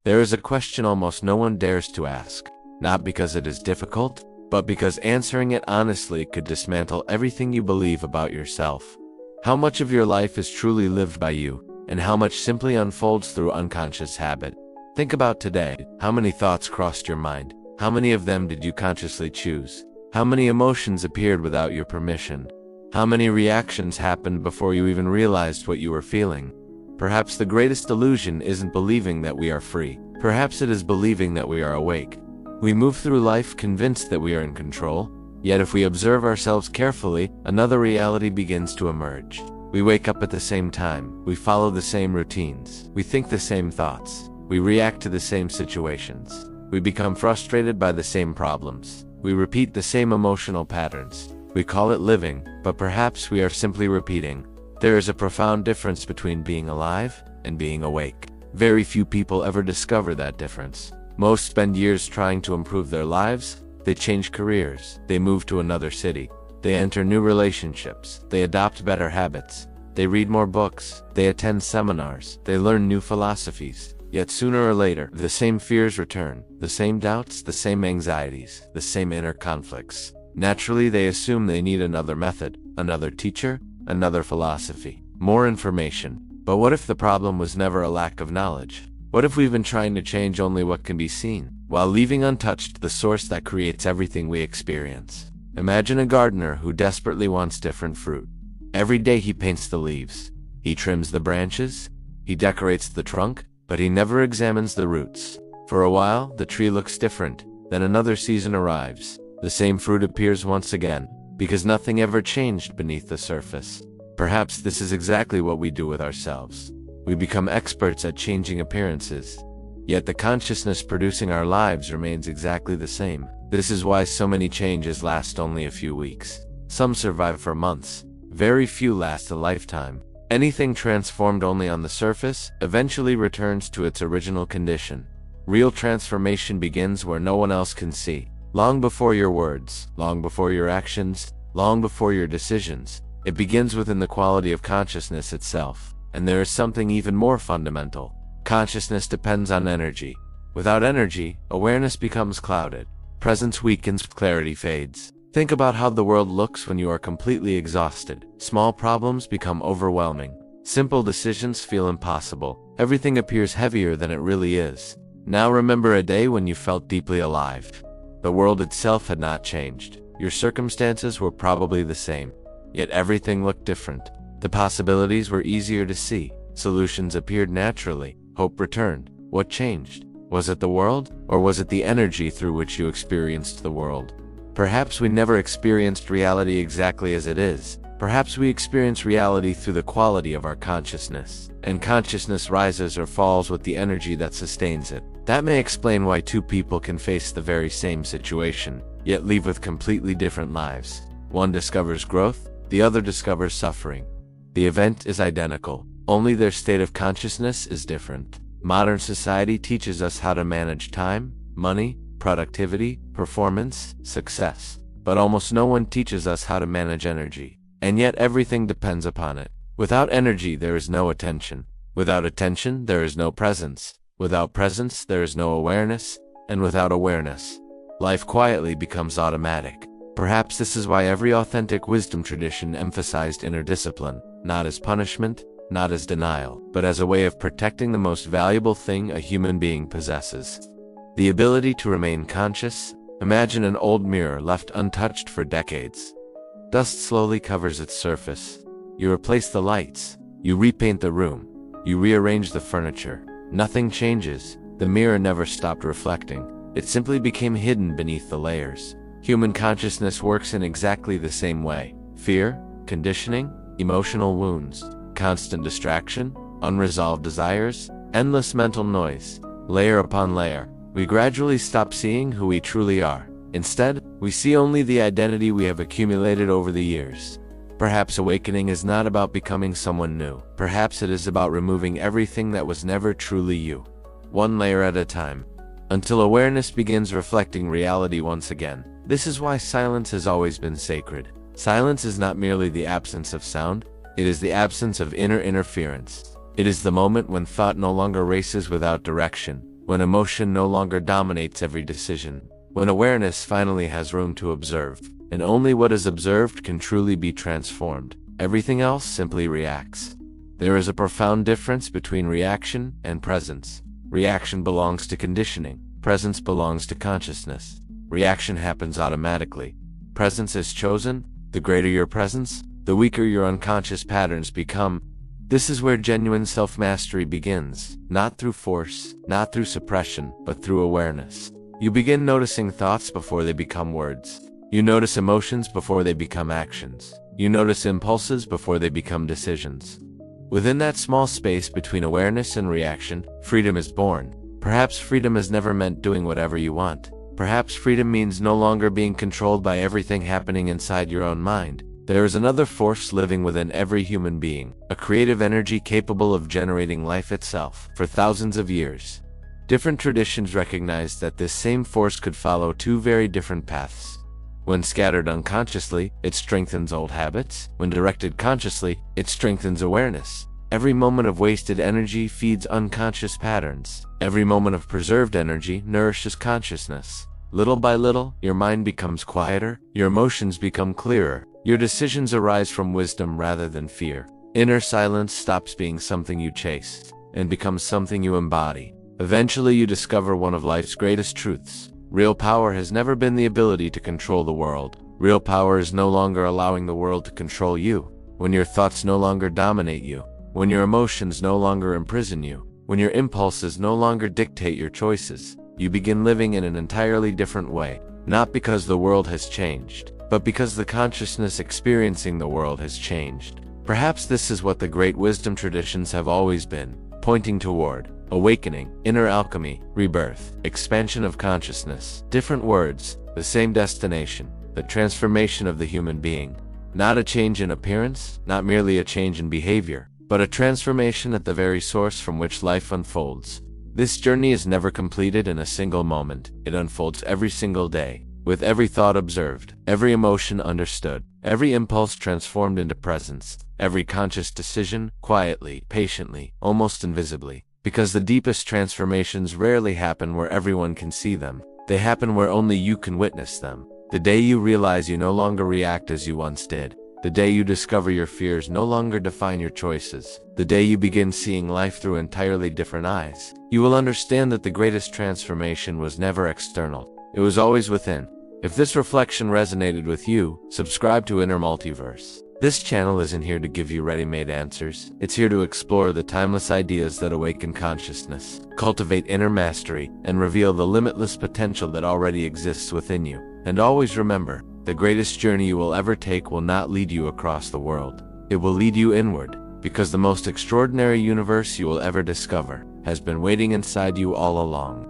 There is a question almost no one dares to ask, not because it is difficult, but because answering it honestly could dismantle everything you believe about yourself. How much of your life is truly lived by you, and how much simply unfolds through unconscious habit? Think about today. How many thoughts crossed your mind? How many of them did you consciously choose? How many emotions appeared without your permission? How many reactions happened before you even realized what you were feeling? Perhaps the greatest illusion isn't believing that we are free. Perhaps it is believing that we are awake. We move through life convinced that we are in control, yet if we observe ourselves carefully, another reality begins to emerge. We wake up at the same time, we follow the same routines, we think the same thoughts, we react to the same situations, we become frustrated by the same problems, we repeat the same emotional patterns. We call it living, but perhaps we are simply repeating. There is a profound difference between being alive and being awake. Very few people ever discover that difference. Most spend years trying to improve their lives. They change careers, they move to another city, they enter new relationships, they adopt better habits, they read more books, they attend seminars, they learn new philosophies. Yet sooner or later, the same fears return, the same doubts, the same anxieties, the same inner conflicts. Naturally, they assume they need another method, another teacher, another philosophy, more information. But what if the problem was never a lack of knowledge? What if we've been trying to change only what can be seen, while leaving untouched the source that creates everything we experience? Imagine a gardener who desperately wants different fruit. Every day he paints the leaves, he trims the branches, he decorates the trunk, but he never examines the roots. For a while, the tree looks different, then another season arrives. The same fruit appears once again, because nothing ever changed beneath the surface. Perhaps this is exactly what we do with ourselves. We become experts at changing appearances, yet the consciousness producing our lives remains exactly the same. This is why so many changes last only a few weeks. Some survive for months. Very few last a lifetime. Anything transformed only on the surface eventually returns to its original condition. Real transformation begins where no one else can see. Long before your words, long before your actions, long before your decisions, it begins within the quality of consciousness itself. And there is something even more fundamental. Consciousness depends on energy. Without energy, awareness becomes clouded. Presence weakens, clarity fades. Think about how the world looks when you are completely exhausted. Small problems become overwhelming. Simple decisions feel impossible. Everything appears heavier than it really is. Now remember a day when you felt deeply alive. The world itself had not changed. Your circumstances were probably the same. Yet everything looked different. The possibilities were easier to see. Solutions appeared naturally. Hope returned. What changed? Was it the world? Or was it the energy through which you experienced the world? Perhaps we never experienced reality exactly as it is. Perhaps we experience reality through the quality of our consciousness. And consciousness rises or falls with the energy that sustains it. That may explain why two people can face the very same situation, yet leave with completely different lives. One discovers growth, the other discovers suffering. The event is identical, only their state of consciousness is different. Modern society teaches us how to manage time, money, productivity, performance, success. But almost no one teaches us how to manage energy. And yet everything depends upon it. Without energy, there is no attention. Without attention, there is no presence. Without presence, there is no awareness. And without awareness, life quietly becomes automatic. Perhaps this is why every authentic wisdom tradition emphasized inner discipline, not as punishment, not as denial, but as a way of protecting the most valuable thing a human being possesses. The ability to remain conscious. Imagine an old mirror left untouched for decades. Dust slowly covers its surface. You replace the lights. You repaint the room. You rearrange the furniture. Nothing changes. The mirror never stopped reflecting. It simply became hidden beneath the layers. Human consciousness works in exactly the same way. Fear, conditioning, emotional wounds, constant distraction, unresolved desires, endless mental noise, layer upon layer. We gradually stop seeing who we truly are. Instead, we see only the identity we have accumulated over the years. Perhaps awakening is not about becoming someone new. Perhaps it is about removing everything that was never truly you, one layer at a time, until awareness begins reflecting reality once again. This is why silence has always been sacred. Silence is not merely the absence of sound, it is the absence of inner interference. It is the moment when thought no longer races without direction, when emotion no longer dominates every decision, when awareness finally has room to observe, and only what is observed can truly be transformed. Everything else simply reacts. There is a profound difference between reaction and presence. Reaction belongs to conditioning. Presence belongs to consciousness. Reaction happens automatically. Presence is chosen. The greater your presence, the weaker your unconscious patterns become. This is where genuine self-mastery begins, not through force, not through suppression, but through awareness. You begin noticing thoughts before they become words. You notice emotions before they become actions. You notice impulses before they become decisions. Within that small space between awareness and reaction, freedom is born. Perhaps freedom has never meant doing whatever you want. Perhaps freedom means no longer being controlled by everything happening inside your own mind. There is another force living within every human being, a creative energy capable of generating life itself. For thousands of years, different traditions recognized that this same force could follow two very different paths. When scattered unconsciously, it strengthens old habits. When directed consciously, it strengthens awareness. Every moment of wasted energy feeds unconscious patterns. Every moment of preserved energy nourishes consciousness. Little by little, your mind becomes quieter, your emotions become clearer. Your decisions arise from wisdom rather than fear. Inner silence stops being something you chase and becomes something you embody. Eventually, you discover one of life's greatest truths. Real power has never been the ability to control the world. Real power is no longer allowing the world to control you. When your thoughts no longer dominate you, when your emotions no longer imprison you, when your impulses no longer dictate your choices, you begin living in an entirely different way. Not because the world has changed, but because the consciousness experiencing the world has changed. Perhaps this is what the great wisdom traditions have always been, pointing toward: awakening, inner alchemy, rebirth, expansion of consciousness. Different words, the same destination, the transformation of the human being. Not a change in appearance, not merely a change in behavior, but a transformation at the very source from which life unfolds. This journey is never completed in a single moment. It unfolds every single day, with every thought observed, every emotion understood, every impulse transformed into presence, every conscious decision, quietly, patiently, almost invisibly. Because the deepest transformations rarely happen where everyone can see them. They happen where only you can witness them. The day you realize you no longer react as you once did. The day you discover your fears no longer define your choices. The day you begin seeing life through entirely different eyes. You will understand that the greatest transformation was never external. It was always within. If this reflection resonated with you, subscribe to Inner Multiverse. This channel isn't here to give you ready-made answers. It's here to explore the timeless ideas that awaken consciousness, cultivate inner mastery, and reveal the limitless potential that already exists within you. And always remember, the greatest journey you will ever take will not lead you across the world. It will lead you inward, because the most extraordinary universe you will ever discover has been waiting inside you all along.